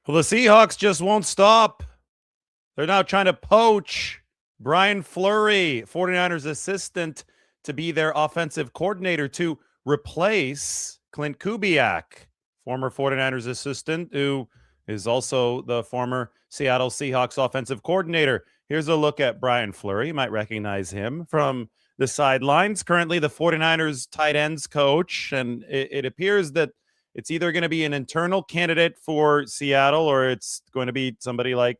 Well, the Seahawks just won't stop. They're now trying to poach Brian Flurry, 49ers assistant, to be their offensive coordinator to replace Clint Kubiak, former 49ers assistant, who is also the former Seattle Seahawks offensive coordinator. Here's a look at Brian Flurry. You might recognize him from the sidelines. Currently the 49ers tight ends coach, and it appears that it's either going to be an internal candidate for Seattle or it's going to be somebody like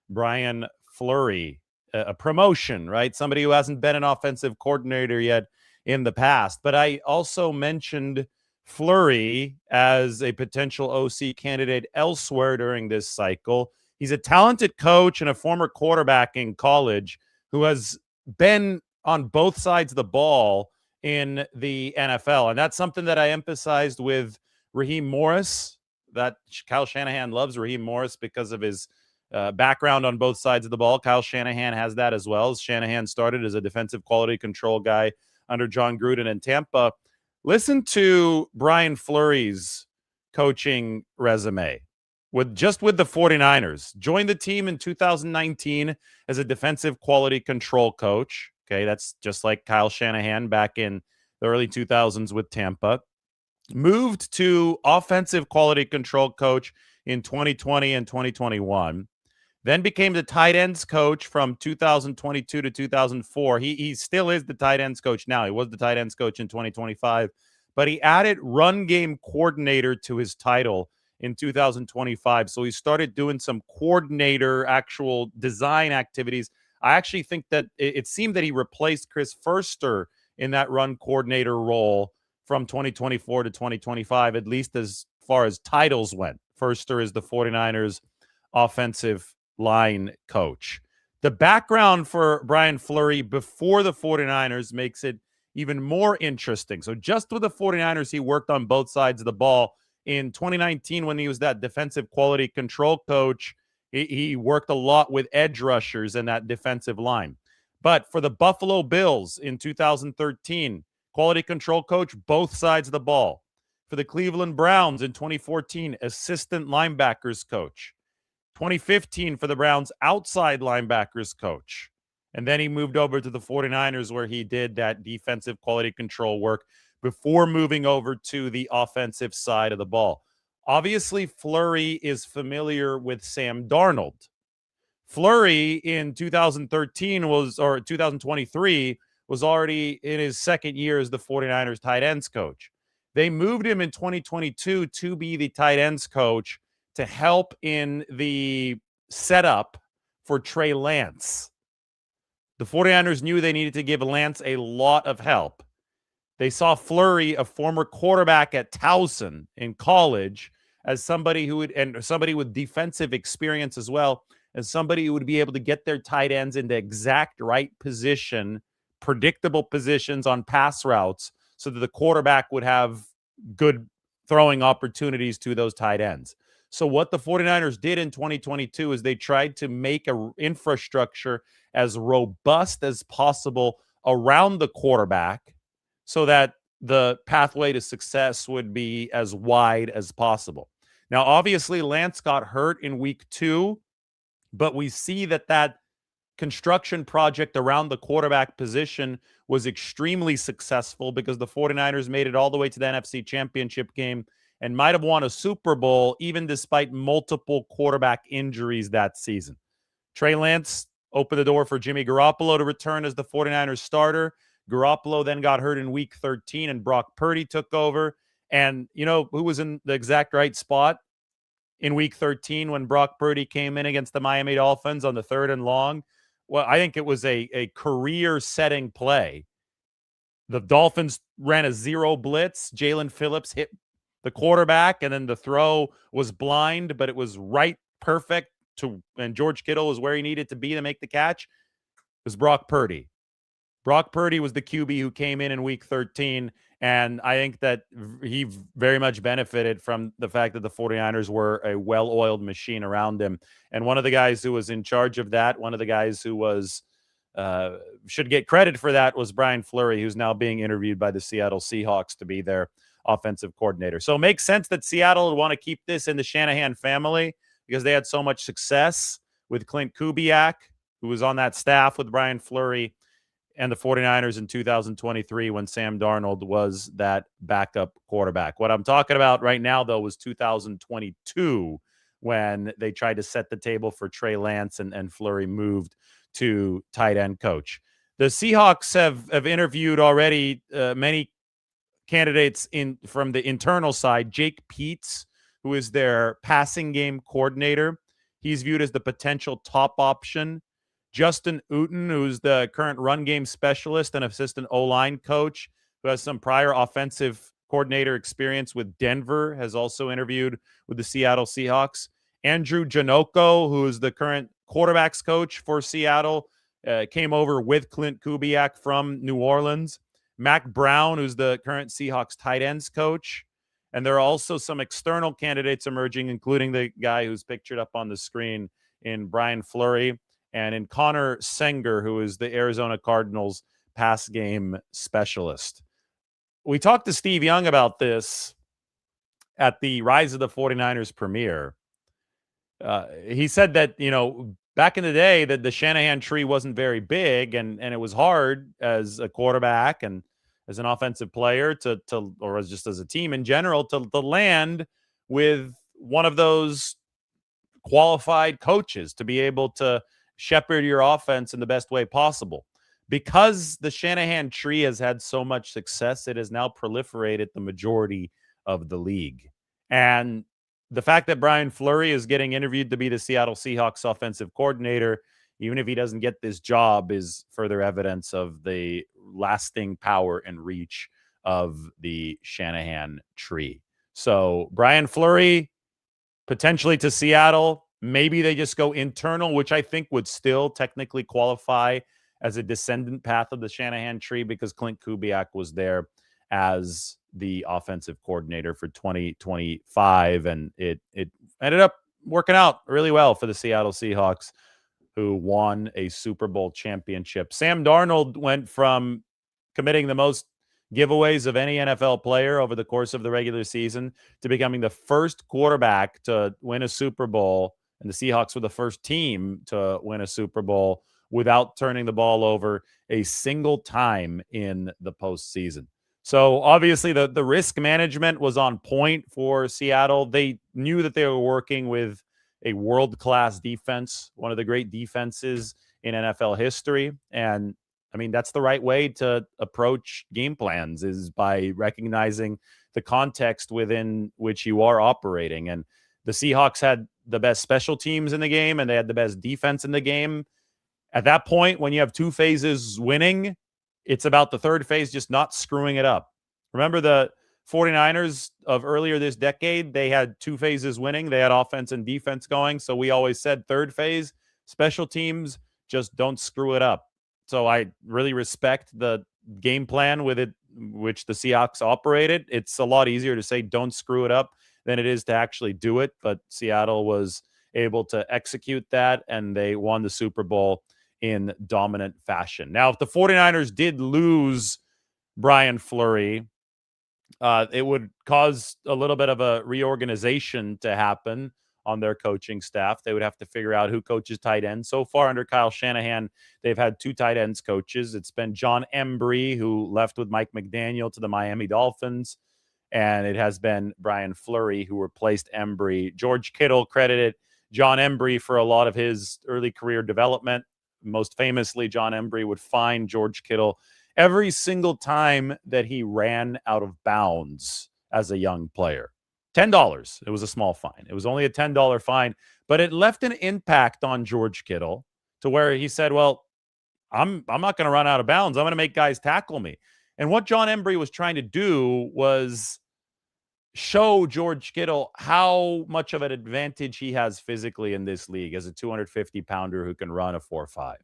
Brian Flurry, a promotion, right? Somebody who hasn't been an offensive coordinator yet in the past. But I also mentioned Flurry as a potential OC candidate elsewhere during this cycle. He's a talented coach and a former quarterback in college who has been on both sides of the ball in the NFL. And that's something that I emphasized with Raheem Morris, that Kyle Shanahan loves Raheem Morris because of his background on both sides of the ball. Kyle Shanahan has that as well. Shanahan started as a defensive quality control guy under John Gruden in Tampa. Listen to Brian Flurry's coaching resume with the 49ers. Joined the team in 2019 as a defensive quality control coach. Okay, that's just like Kyle Shanahan back in the early 2000s with Tampa. Moved to offensive quality control coach in 2020 and 2021. Then became the tight ends coach from 2022 to 2004. He still is the tight ends coach now. He was the tight ends coach in 2025, but he added run game coordinator to his title in 2025. So he started doing some coordinator, actual design activities. I actually think that it seemed that he replaced Chris Furster in that run coordinator role from 2024 to 2025, at least as far as titles went. Furster is the 49ers offensive line coach. The background for Brian Flurry before the 49ers makes it even more interesting. So just with the 49ers, he worked on both sides of the ball. In 2019, when he was that defensive quality control coach, he worked a lot with edge rushers and that defensive line. But for the Buffalo Bills in 2013, quality control coach, both sides of the ball. For the Cleveland Browns in 2014, assistant linebackers coach. 2015 for the Browns, outside linebackers coach. And then he moved over to the 49ers where he did that defensive quality control work before moving over to the offensive side of the ball. Obviously, Flurry is familiar with Sam Darnold. Flurry in 2023 was already in his second year as the 49ers tight ends coach. They moved him in 2022 to be the tight ends coach to help in the setup for Trey Lance. The 49ers knew they needed to give Lance a lot of help. They saw Flurry, a former quarterback at Towson in college, as somebody with defensive experience as well, as somebody who would be able to get their tight ends into exact right position, predictable positions on pass routes, so that the quarterback would have good throwing opportunities to those tight ends. So what the 49ers did in 2022 is they tried to make an infrastructure as robust as possible around the quarterback so that the pathway to success would be as wide as possible. Now, obviously, Lance got hurt in week 2, but we see that construction project around the quarterback position was extremely successful because the 49ers made it all the way to the NFC Championship game and might have won a Super Bowl even despite multiple quarterback injuries that season. Trey Lance opened the door for Jimmy Garoppolo to return as the 49ers starter. Garoppolo then got hurt in week 13 and Brock Purdy took over. And you know who was in the exact right spot in week 13 when Brock Purdy came in against the Miami Dolphins on the 3rd and long? Well, I think it was a career-setting play. The Dolphins ran a zero blitz. Jalen Phillips hit the quarterback, and then the throw was blind, but it was right perfect and George Kittle was where he needed to be to make the catch. It was Brock Purdy. Brock Purdy was the QB who came in week 13, and I think that he very much benefited from the fact that the 49ers were a well-oiled machine around him. And one of the guys who was in charge of that, one of the guys who was should get credit for that, was Brian Flurry, who's now being interviewed by the Seattle Seahawks to be their offensive coordinator. So it makes sense that Seattle would want to keep this in the Shanahan family. because they had so much success with Clint Kubiak, who was on that staff with Brian Fleury, and the 49ers in 2023 when Sam Darnold was that backup quarterback. What I'm talking about right now, though, was 2022 when they tried to set the table for Trey Lance and Flurry moved to tight end coach. The Seahawks have interviewed already many candidates from the internal side. Jake Peetz, who is their passing game coordinator, he's viewed as the potential top option. Justin Uten, who's the current run game specialist and assistant O-line coach, who has some prior offensive coordinator experience with Denver, has also interviewed with the Seattle Seahawks. Andrew Janocko, who is the current quarterbacks coach for Seattle, came over with Clint Kubiak from New Orleans. Mac Brown, who's the current Seahawks tight ends coach. And there are also some external candidates emerging, including the guy who's pictured up on the screen in Brian Flurry, and in Connor Senger, who is the Arizona Cardinals pass game specialist. We talked to Steve Young about this at the Rise of the 49ers premiere. He said that, back in the day that the Shanahan tree wasn't very big and it was hard as a quarterback and as an offensive player to or as just as a team in general to land with one of those qualified coaches to be able to shepherd your offense in the best way possible. Because the Shanahan tree has had so much success, it has now proliferated the majority of the league. And the fact that Brian Fleury is getting interviewed to be the Seattle Seahawks offensive coordinator, even if he doesn't get this job, is further evidence of the lasting power and reach of the Shanahan tree. So Brian Fleury, potentially to Seattle. Maybe they just go internal, which I think would still technically qualify as a descendant path of the Shanahan tree because Clint Kubiak was there as the offensive coordinator for 2025. And it ended up working out really well for the Seattle Seahawks, who won a Super Bowl championship. Sam Darnold went from committing the most giveaways of any NFL player over the course of the regular season to becoming the first quarterback to win a Super Bowl. And the Seahawks were the first team to win a Super Bowl without turning the ball over a single time in the postseason. So obviously the risk management was on point for Seattle. They knew that they were working with a world-class defense, one of the great defenses in NFL history. And I mean, that's the right way to approach game plans, is by recognizing the context within which you are operating. And the Seahawks had the best special teams in the game, and they had the best defense in the game. At that point, when you have two phases winning, it's about the third phase just not screwing it up. Remember the 49ers of earlier this decade? They had two phases winning. They had offense and defense going. So we always said third phase, special teams, just don't screw it up. So I really respect the game plan with it, which the Seahawks operated. It's a lot easier to say don't screw it up than it is to actually do it. But Seattle was able to execute that, and they won the Super Bowl in dominant fashion. Now, if the 49ers did lose Brian Fleury, it would cause a little bit of a reorganization to happen on their coaching staff. They would have to figure out who coaches tight ends. So far under Kyle Shanahan, they've had two tight ends coaches. It's been John Embry, who left with Mike McDaniel to the Miami Dolphins, and it has been Brian Fleury, who replaced Embry. George Kittle credited John Embry for a lot of his early career development. Most famously, John Embry would fine George Kittle every single time that he ran out of bounds as a young player. $10. It was a small fine. It was only a $10 fine, but it left an impact on George Kittle to where he said, well, I'm not going to run out of bounds. I'm going to make guys tackle me. And what John Embry was trying to do was show George Kittle how much of an advantage he has physically in this league as a 250-pounder who can run a 4.5.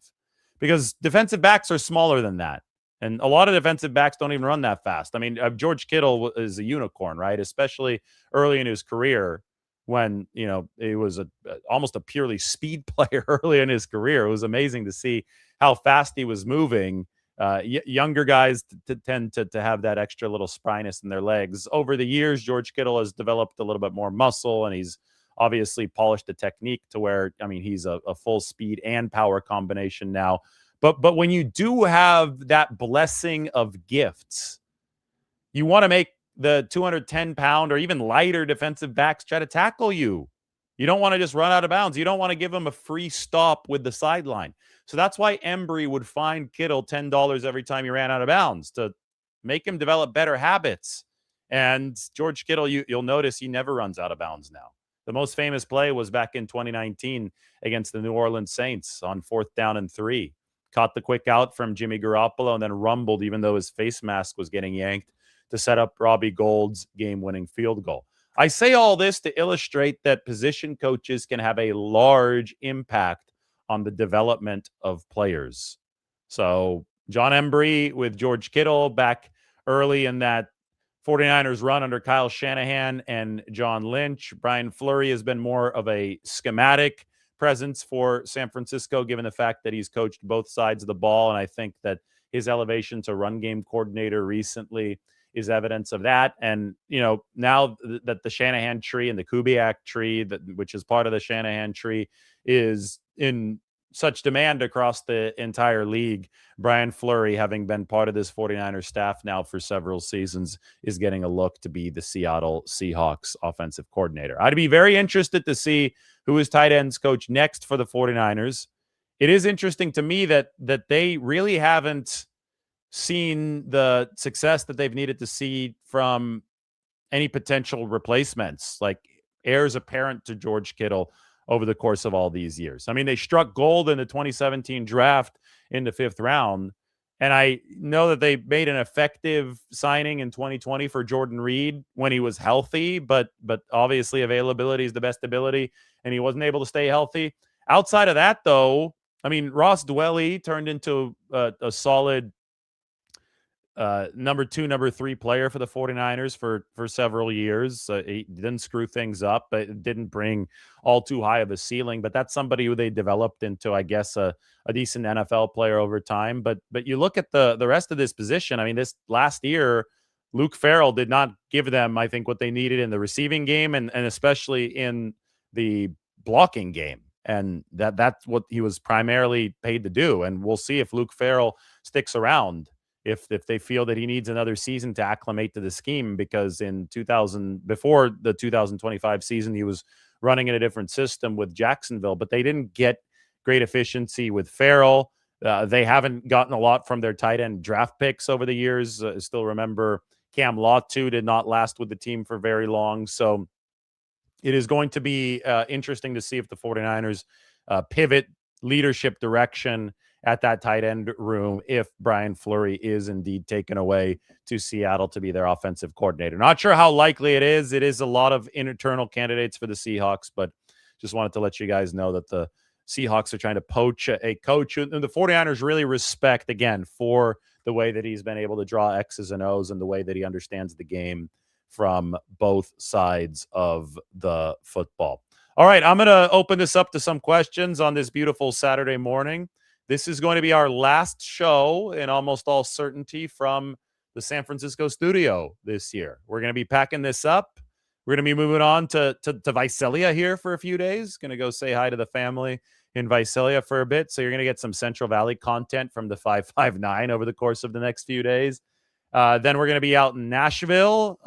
Because defensive backs are smaller than that. And a lot of defensive backs don't even run that fast. I mean, George Kittle is a unicorn, right? Especially early in his career when, he was almost a purely speed player early in his career. It was amazing to see how fast he was moving. Younger guys tend to have that extra little spryness in their legs. Over the years, George Kittle has developed a little bit more muscle, and he's obviously polished the technique to where, I mean, he's a full speed and power combination now. But when you do have that blessing of gifts, you want to make the 210-pound or even lighter defensive backs try to tackle you. You don't want to just run out of bounds. You don't want to give them a free stop with the sideline. So that's why Embry would fine Kittle $10 every time he ran out of bounds to make him develop better habits. And George Kittle, you'll notice he never runs out of bounds now. The most famous play was back in 2019 against the New Orleans Saints on 4th down and 3. Caught the quick out from Jimmy Garoppolo and then rumbled even though his face mask was getting yanked to set up Robbie Gould's game-winning field goal. I say all this to illustrate that position coaches can have a large impact on the development of players. So John Embry with George Kittle back early in that 49ers run under Kyle Shanahan and John Lynch. Brian Flurry has been more of a schematic presence for San Francisco, given the fact that he's coached both sides of the ball. And I think that his elevation to run game coordinator recently is evidence of that. And, you know, now that the Shanahan tree and the Kubiak tree, which is part of the Shanahan tree, is in such demand across the entire league, Brian Flurry, having been part of this 49ers staff now for several seasons, is getting a look to be the Seattle Seahawks offensive coordinator. I'd be very interested to see who is tight ends coach next for the 49ers. It is interesting to me that they really haven't seen the success that they've needed to see from any potential replacements, like heirs apparent to George Kittle over the course of all these years. I mean, they struck gold in the 2017 draft in the 5th round. And I know that they made an effective signing in 2020 for Jordan Reed when he was healthy, but obviously availability is the best ability, and he wasn't able to stay healthy. Outside of that, though, I mean, Ross Dwelley turned into a solid number 2, number 3 player for the 49ers for several years. He didn't screw things up, but it didn't bring all too high of a ceiling. But that's somebody who they developed into, I guess, a decent NFL player over time. But you look at the rest of this position. I mean, this last year, Luke Farrell did not give them, I think, what they needed in the receiving game and especially in the blocking game. And that's what he was primarily paid to do. And we'll see if Luke Farrell sticks around, if they feel that he needs another season to acclimate to the scheme, because before the 2025 season, he was running in a different system with Jacksonville, but they didn't get great efficiency with Farrell. They haven't gotten a lot from their tight end draft picks over the years. Still remember Cam Latu did not last with the team for very long. So it is going to be interesting to see if the 49ers pivot leadership direction at that tight end room if Brian Fleury is indeed taken away to Seattle to be their offensive coordinator. Not sure how likely it is. It is a lot of internal candidates for the Seahawks, but just wanted to let you guys know that the Seahawks are trying to poach a coach who the 49ers really respect, again, for the way that he's been able to draw X's and O's and the way that he understands the game from both sides of the football. All right, I'm going to open this up to some questions on this beautiful Saturday morning. This is going to be our last show in almost all certainty from the San Francisco studio this year. We're going to be packing this up. We're going to be moving on to Visalia here for a few days. Going to go say hi to the family in Visalia for a bit. So you're going to get some Central Valley content from the 559 over the course of the next few days. Then we're going to be out in Nashville.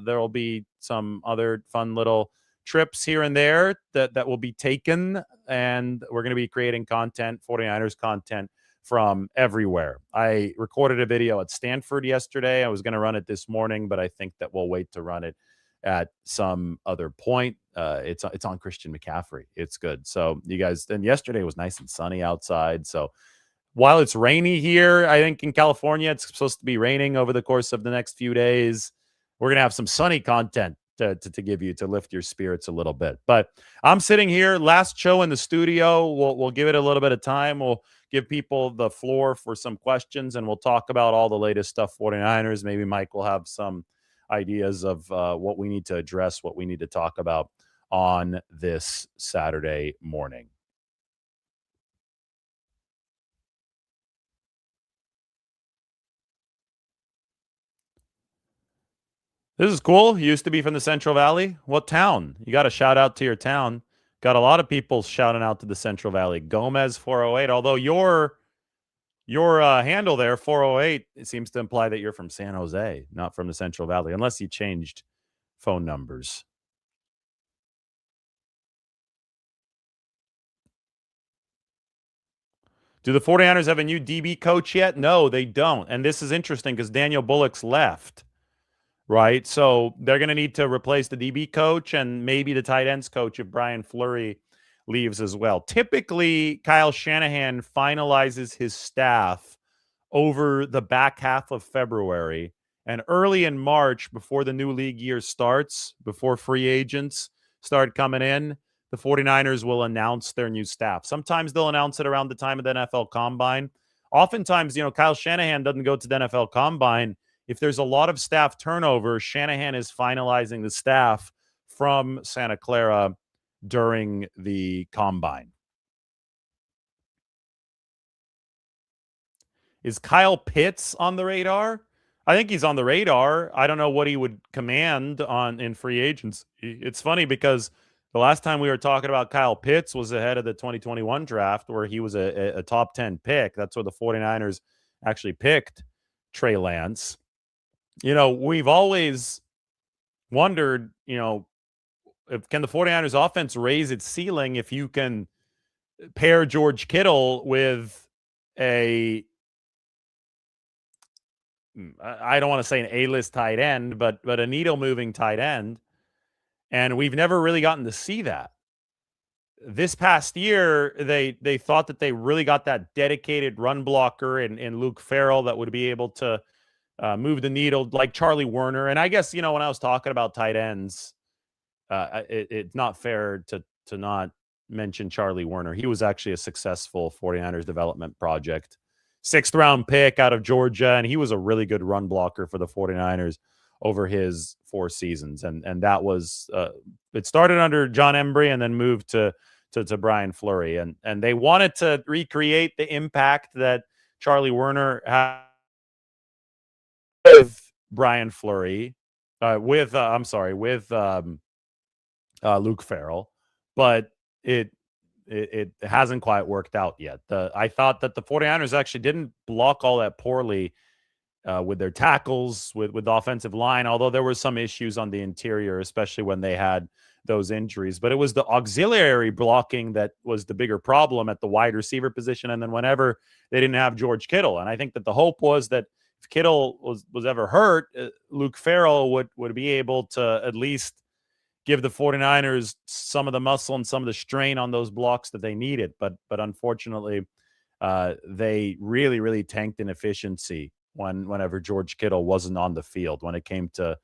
There will be some other fun little trips here and there that will be taken, and we're going to be creating content, 49ers content, from everywhere. I recorded a video at Stanford yesterday. I was going to run it this morning, but I think that we'll wait to run it at some other point. It's on Christian McCaffrey. It's good. So you guys, and yesterday was nice and sunny outside. So while it's rainy here, I think in California, it's supposed to be raining over the course of the next few days. We're going to have some sunny content to give you to lift your spirits a little bit. But I'm sitting here, last show in the studio. We'll give it a little bit of time. We'll give people the floor for some questions, and we'll talk about all the latest stuff 49ers. Maybe Mike will have some ideas of what we need to address, what we need to talk about on this Saturday morning. This is cool. You used to be from the Central Valley. What town? You got to shout out to your town. Got a lot of people shouting out to the Central Valley. Gomez 408. Although your handle there 408, it seems to imply that you're from San Jose, not from the Central Valley, unless you changed phone numbers. Do the 49ers have a new DB coach yet? No, they don't. And this is interesting because Daniel Bullock's left, right? So they're going to need to replace the DB coach and maybe the tight ends coach if Brian Flurry leaves as well. Typically, Kyle Shanahan finalizes his staff over the back half of February and early in March, before the new league year starts, before free agents start coming in, the 49ers will announce their new staff. Sometimes they'll announce it around the time of the NFL Combine. Oftentimes, Kyle Shanahan doesn't go to the NFL Combine. If there's a lot of staff turnover, Shanahan is finalizing the staff from Santa Clara during the Combine. Is Kyle Pitts on the radar? I think he's on the radar. I don't know what he would command in free agents. It's funny because the last time we were talking about Kyle Pitts was ahead of the 2021 draft where he was a top 10 pick. That's where the 49ers actually picked Trey Lance. We've always wondered, can the 49ers offense raise its ceiling if you can pair George Kittle with I don't want to say an A-list tight end, but a needle-moving tight end. And we've never really gotten to see that. This past year, they thought that they really got that dedicated run blocker in Luke Farrell that would be able to move the needle like Charlie Werner. And I guess, when I was talking about tight ends, it's not fair to not mention Charlie Werner. He was actually a successful 49ers development project. 6th round pick out of Georgia, and he was a really good run blocker for the 49ers over his 4 seasons. And that was it started under John Embry and then moved to Brian Fleury. And they wanted to recreate the impact that Charlie Werner had with Brian Fleury, with Luke Farrell, but it hasn't quite worked out yet. I thought that the 49ers actually didn't block all that poorly with their tackles, with the offensive line, although there were some issues on the interior, especially when they had those injuries. But it was the auxiliary blocking that was the bigger problem at the wide receiver position. And then whenever they didn't have George Kittle. And I think that the hope was that if Kittle was ever hurt, Luke Farrell would be able to at least give the 49ers some of the muscle and some of the strain on those blocks that they needed. But unfortunately, they really, really tanked in efficiency whenever George Kittle wasn't on the field when it came to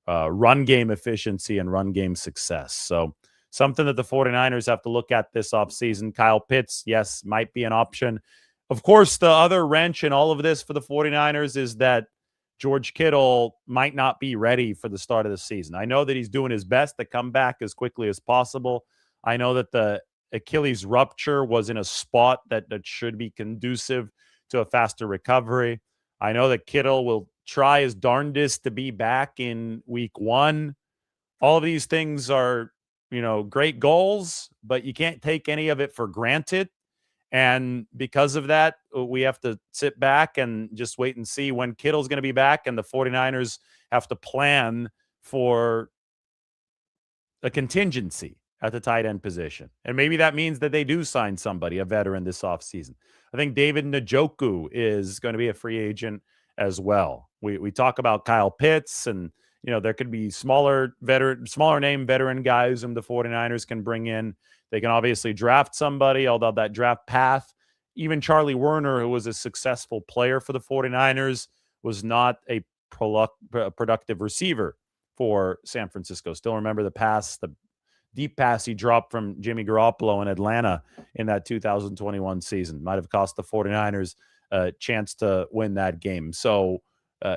run game efficiency and run game success. So something that the 49ers have to look at this offseason. Kyle Pitts, yes, might be an option. Of course, the other wrench in all of this for the 49ers is that George Kittle might not be ready for the start of the season. I know that he's doing his best to come back as quickly as possible. I know that the Achilles rupture was in a spot that should be conducive to a faster recovery. I know that Kittle will try his darndest to be back in week 1. All of these things are, great goals, but you can't take any of it for granted. And because of that, we have to sit back and just wait and see when Kittle's going to be back. And the 49ers have to plan for a contingency at the tight end position. And maybe that means that they do sign somebody, a veteran, this offseason. I think David Njoku is going to be a free agent as well. We talk about Kyle Pitts, and there could be smaller name veteran guys whom the 49ers can bring in. They can obviously draft somebody, although that draft path, even Charlie Werner, who was a successful player for the 49ers, was not a productive receiver for San Francisco. Still remember the deep pass he dropped from Jimmy Garoppolo in Atlanta in that 2021 season. Might have cost the 49ers a chance to win that game. So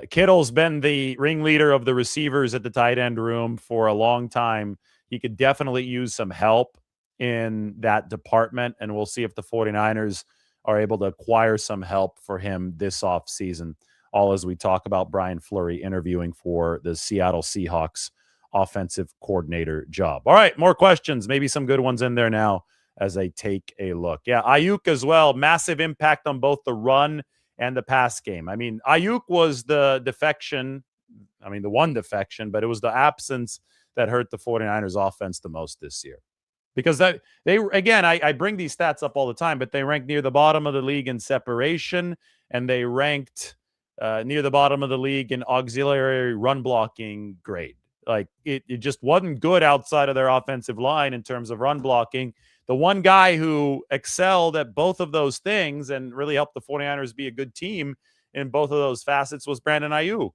Kittle's been the ringleader of the receivers at the tight end room for a long time. He could definitely use some help in that department, and we'll see if the 49ers are able to acquire some help for him this offseason. all as we talk about Brian Fleury interviewing for the Seattle Seahawks offensive coordinator job. All right, more questions, maybe some good ones in there now as I take a look. Yeah, Ayuk as well, massive impact on both the run and the pass game. I mean, Ayuk was the defection, the one defection, but it was the absence that hurt the 49ers offense the most this year. Because that they again, I bring these stats up all the time, but they ranked near the bottom of the league in separation, and they ranked near the bottom of the league in auxiliary run blocking grade. Like it just wasn't good outside of their offensive line in terms of run blocking. The one guy who excelled at both of those things and really helped the 49ers be a good team in both of those facets was Brandon Ayuk,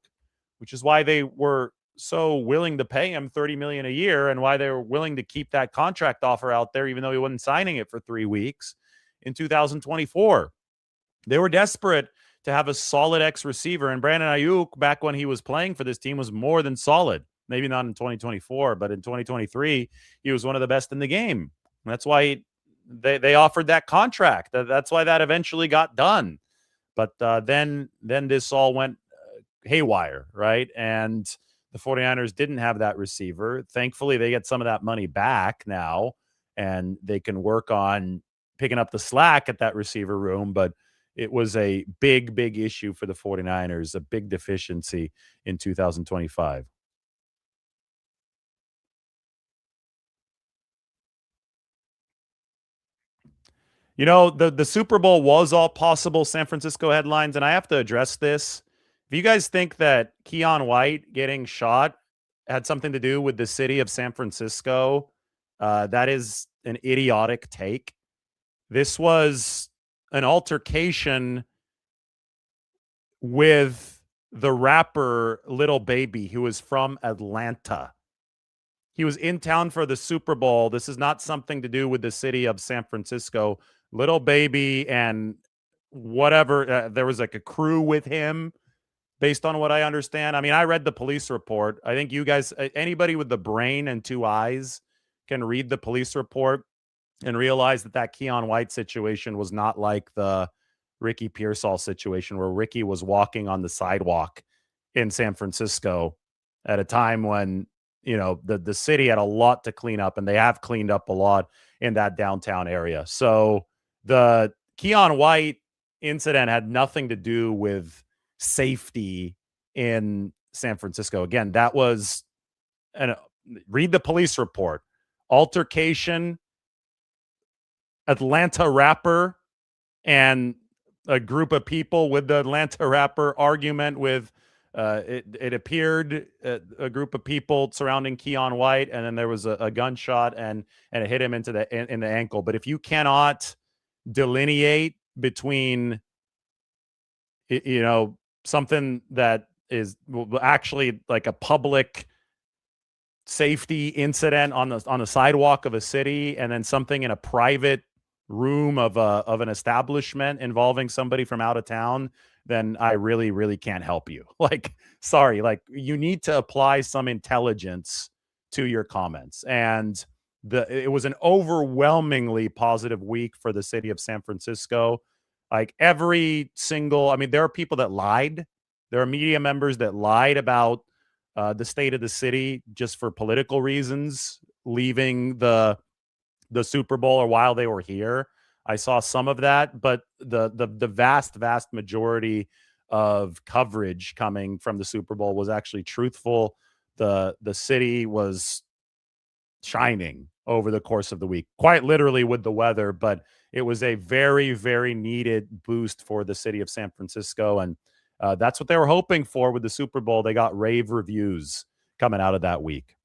which is why they were so willing to pay him $30 million a year and why they were willing to keep that contract offer out there, even though he wasn't signing it for 3 weeks in 2024. They were desperate to have a solid X receiver, and Brandon Ayuk, back when he was playing for this team, was more than solid. Maybe not in 2024, but in 2023, he was one of the best in the game. And that's why they offered that contract. That's why that eventually got done. But then this all went haywire, right? And the 49ers didn't have that receiver. Thankfully, they get some of that money back now, and they can work on picking up the slack at that receiver room. But it was a big, big issue for the 49ers, a big deficiency in 2025. The Super Bowl was all possible San Francisco headlines, and I have to address this. If you guys think that Keon White getting shot had something to do with the city of San Francisco, that is an idiotic take. This was an altercation with the rapper Little Baby, who is from Atlanta. He was in town for the Super Bowl. This is not something to do with the city of San Francisco. Little Baby and whatever, there was like a crew with him, based on what I understand. I mean, I read the police report. I think you guys, anybody with the brain and 2 eyes can read the police report and realize that Keon White situation was not like the Ricky Pearsall situation where Ricky was walking on the sidewalk in San Francisco at a time when, the city had a lot to clean up, and they have cleaned up a lot in that downtown area. So the Keon White incident had nothing to do with safety in San Francisco. Again, that was read the police report. Altercation, Atlanta rapper, and a group of people with the Atlanta rapper argument with it appeared a group of people surrounding Keon White, and then there was a gunshot and it hit him in the ankle. But if you cannot delineate between something that is actually like a public safety incident on the sidewalk of a city, and then something in a private room of an establishment involving somebody from out of town, then I really, really can't help you. Like, sorry, like you need to apply some intelligence to your comments. And it was an overwhelmingly positive week for the city of San Francisco. Like every single, there are people that lied. There are media members that lied about the state of the city just for political reasons, leaving the Super Bowl or while they were here. I saw some of that, but the vast majority of coverage coming from the Super Bowl was actually truthful. The city was shining over the course of the week, quite literally with the weather, but it was a very, very needed boost for the city of San Francisco. And that's what they were hoping for with the Super Bowl. They got rave reviews coming out of that week.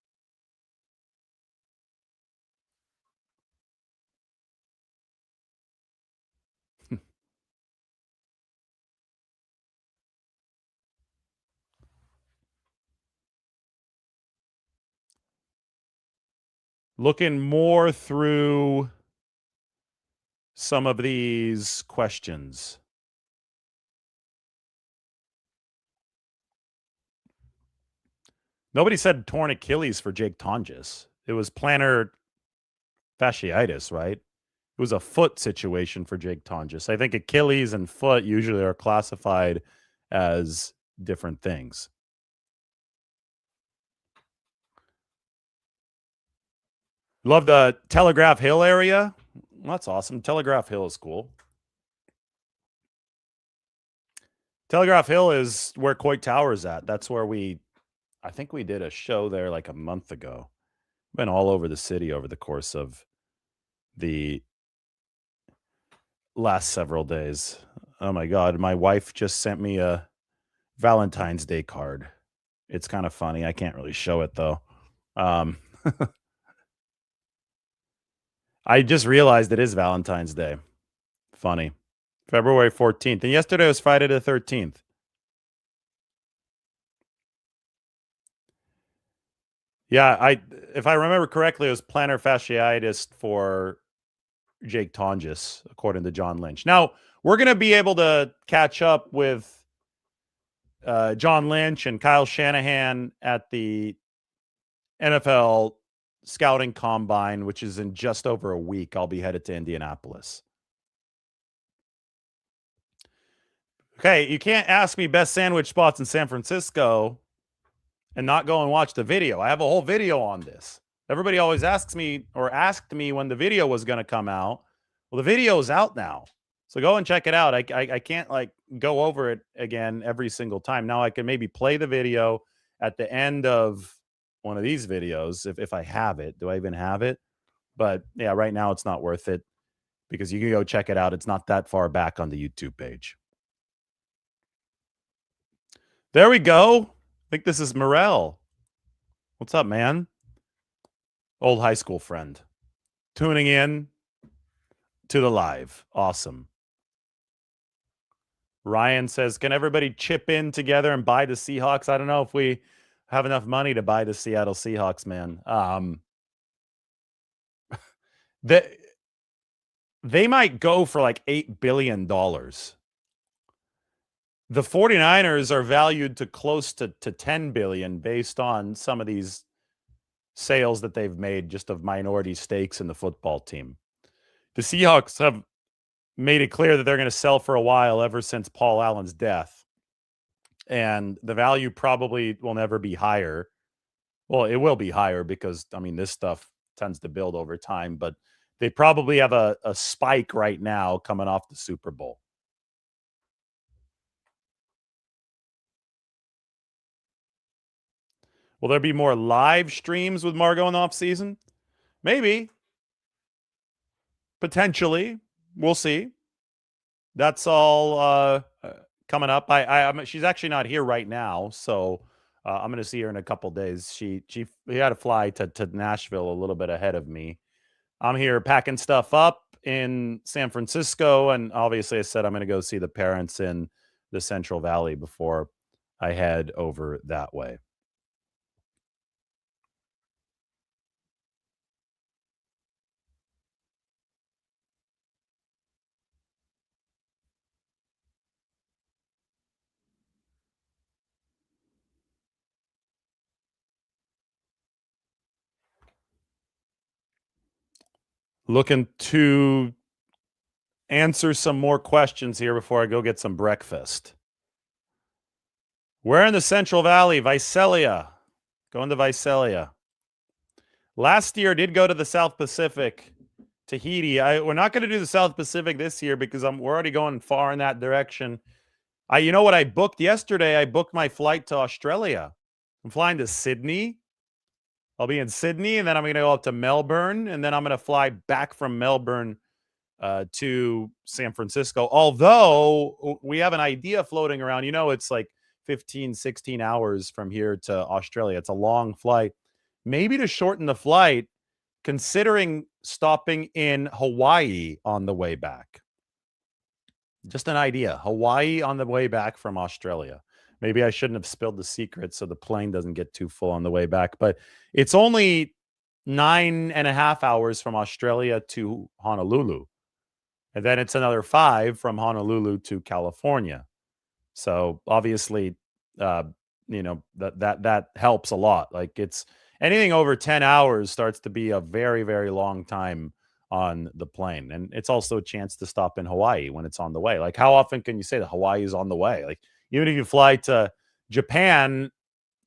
Looking more through some of these questions. Nobody said torn Achilles for Jake Tonjes. It was plantar fasciitis, right? It was a foot situation for Jake Tonjes. I think Achilles and foot usually are classified as different things. Love the Telegraph Hill area. Well, that's awesome. Telegraph Hill is cool. Telegraph Hill is where Coit Tower is at. That's where I think we did a show there like a month ago. Been all over the city over the course of the last several days. Oh my God. My wife just sent me a Valentine's Day card. It's kind of funny. I can't really show it though. I just realized it is Valentine's Day. Funny. February 14th. And yesterday was Friday the 13th. Yeah, if I remember correctly, it was plantar fasciitis for Jake Tonjes, according to John Lynch. Now, we're going to be able to catch up with John Lynch and Kyle Shanahan at the NFL Scouting Combine, which is in just over a week. I'll be headed to Indianapolis. Okay, you can't ask me best sandwich spots in San Francisco and not go and watch the video. I have a whole video on this. Everybody always asks me or asked me when the video was going to come out. Well, the video is out now. So go and check it out. I can't like go over it again every single time. Now I can maybe play the video at the end of one of these videos if I have it. Do I even have it? But yeah, right now it's not worth it because you can go check it out. It's not that far back on the YouTube page. There we go. I think this is Morel. What's up, man? Old high school friend. Tuning in to the live. Awesome. Ryan says, can everybody chip in together and buy the Seahawks? I don't know if we have enough money to buy the Seattle Seahawks, man. They might go for like $8 billion. The 49ers are valued to close to 10 billion based on some of these sales that they've made just of minority stakes in the football team. The Seahawks have made it clear that they're going to sell for a while ever since Paul Allen's death. And the value probably will never be higher. Well, it will be higher because, I mean, this stuff tends to build over time, but they probably have a spike right now coming off the Super Bowl. Will there be more live streams with Margot in the offseason? Maybe. Potentially. We'll see. That's all coming up. She's actually not here right now, so I'm going to see her in a couple days. She had to fly to Nashville a little bit ahead of me. I'm here packing stuff up in San Francisco, and obviously I said I'm going to go see the parents in the Central Valley before I head over that way. Looking to answer some more questions here before I go get some breakfast. We're in the Central Valley, Visalia. Going to Visalia. Last year did go to the South Pacific, Tahiti. We're not going to do the South Pacific this year because we're already going far in that direction. You know what I booked yesterday? I booked my flight to Australia. I'm flying to Sydney. I'll be in Sydney, and then I'm going to go up to Melbourne, and then I'm going to fly back from Melbourne to San Francisco. Although we have an idea floating around. You know, it's like 15, 16 hours from here to Australia. It's a long flight. Maybe to shorten the flight, considering stopping in Hawaii on the way back. Just an idea. Hawaii on the way back from Australia. Maybe I shouldn't have spilled the secret so the plane doesn't get too full on the way back. But it's only 9.5 hours from Australia to Honolulu. And then it's another 5 from Honolulu to California. So obviously, you know, that helps a lot. Like it's anything over 10 hours starts to be a very, very long time on the plane. And it's also a chance to stop in Hawaii when it's on the way. Like how often can you say that Hawaii is on the way? Like Even if you fly to Japan,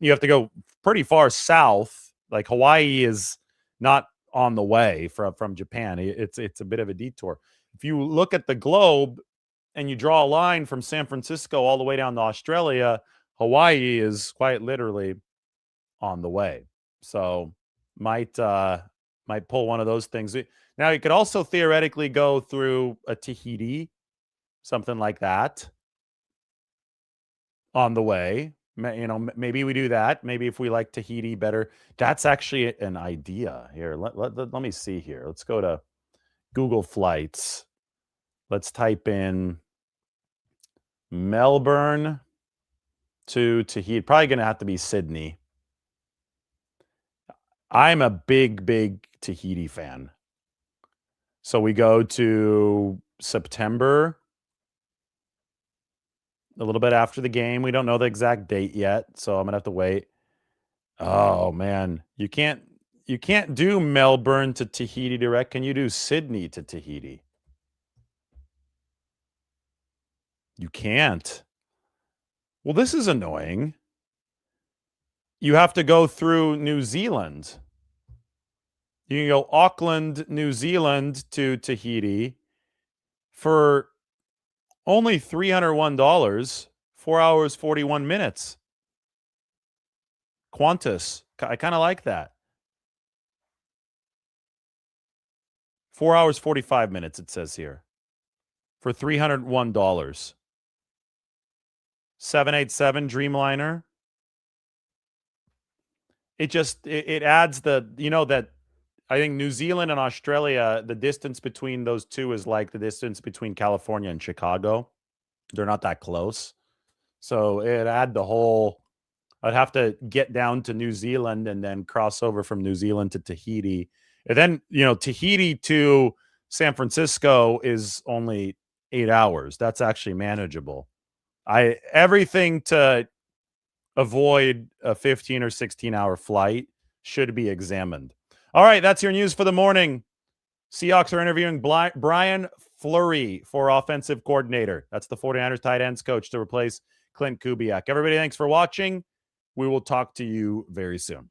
you have to go pretty far south. Like Hawaii is not on the way from Japan. It's a bit of a detour. If you look at the globe and you draw a line from San Francisco all the way down to Australia, Hawaii is quite literally on the way. So might pull one of those things. Now you could also theoretically go through a Tahiti, something like that, on the way. You know, maybe we do that. Maybe if we like Tahiti better, that's actually an idea. Here, let me see here. Let's go to Google Flights. Let's type in Melbourne to Tahiti. Probably going to have to be Sydney. I'm a big Tahiti fan. So we go to September, a little bit after the game. We don't know the exact date yet, so I'm gonna have to wait. Oh man, you can't do Melbourne to Tahiti direct. Can you do Sydney to Tahiti? You can't. Well, this is annoying. You have to go through New Zealand. You can go Auckland, New Zealand to Tahiti for only $301, 4 hours, 41 minutes. Qantas. I kind of like that. 4 hours, 45 minutes, it says here. For $301. 787 Dreamliner. It adds the, you know, that I think New Zealand and Australia, the distance between those two is like the distance between California and Chicago. They're not that close. So it add the whole, I'd have to get down to New Zealand and then cross over from New Zealand to Tahiti. And then, you know, Tahiti to San Francisco is only 8 hours. That's actually manageable. Everything to avoid a 15 or 16-hour flight should be examined. All right, that's your news for the morning. Seahawks are interviewing Brian Flurry for offensive coordinator. That's the 49ers tight ends coach to replace Clint Kubiak. Everybody, thanks for watching. We will talk to you very soon.